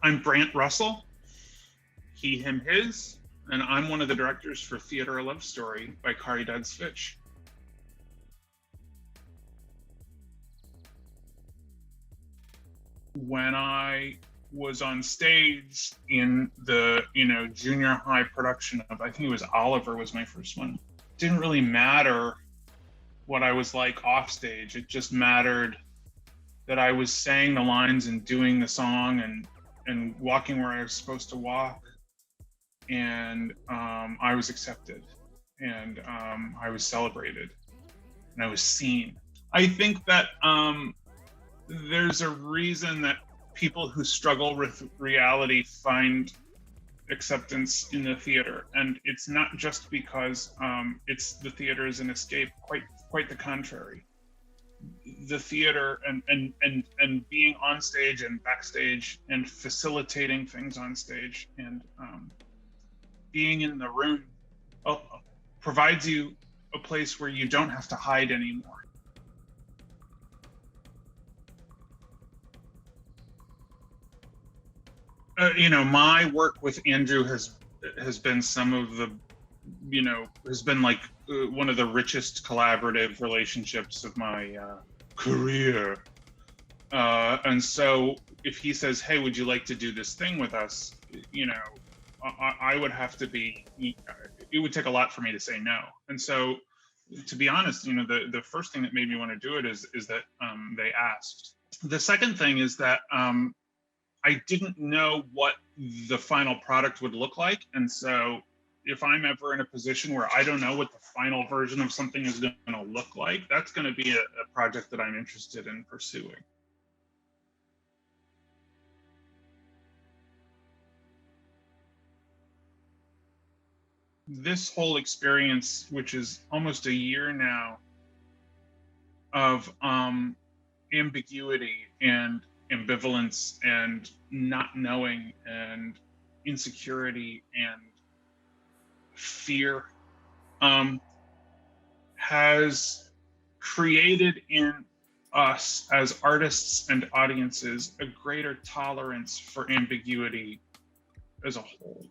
I'm Brant Russell, he, him, his, and I'm one of the directors for Theater: A Love Story by Kari Dudds Fitch. When I was on stage in the, junior high production of, I think it was Oliver was my first one, it didn't really matter what I was like off stage. It just mattered that I was saying the lines and doing the song and walking where I was supposed to walk. And I was accepted, and I was celebrated, and I was seen. I think that there's a reason that people who struggle with reality find acceptance in the theater, and it's not just because it's the theater is an escape. Quite the contrary. The theater and being on stage and backstage and facilitating things on stage and being in the room provides you a place where you don't have to hide anymore. My work with Andrew has been some of the, has been like one of the richest collaborative relationships of my career. And so if he says, hey, would you like to do this thing with us? I would have to be, it would take a lot for me to say no. And so, to be honest, the first thing that made me want to do it is that they asked. The second thing is that I didn't know what the final product would look like. And so if I'm ever in a position where I don't know what the final version of something is going to look like, that's going to be a project that I'm interested in pursuing. This whole experience, which is almost a year now, of ambiguity and ambivalence and not knowing and insecurity and fear, has created in us as artists and audiences a greater tolerance for ambiguity as a whole.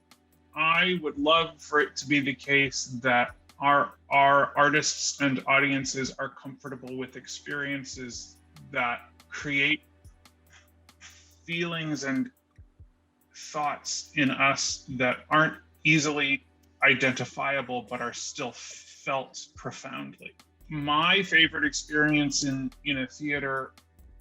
I would love for it to be the case that our artists and audiences are comfortable with experiences that create feelings and thoughts in us that aren't easily identifiable but are still felt profoundly. My favorite experience in a theater,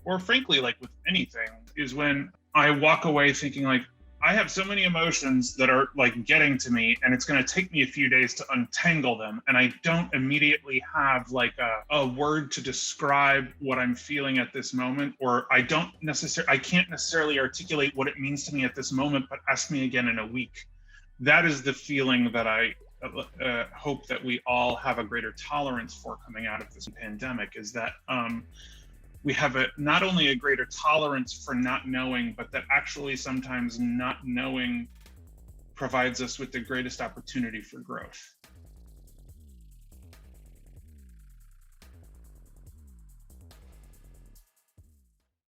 or frankly like with anything, is when I walk away thinking like, I have so many emotions that are like getting to me, and it's going to take me a few days to untangle them. And I don't immediately have like a word to describe what I'm feeling at this moment, or I can't necessarily articulate what it means to me at this moment, but ask me again in a week. That is the feeling that I hope that we all have a greater tolerance for coming out of this pandemic, is that we have not only a greater tolerance for not knowing, but that actually sometimes not knowing provides us with the greatest opportunity for growth.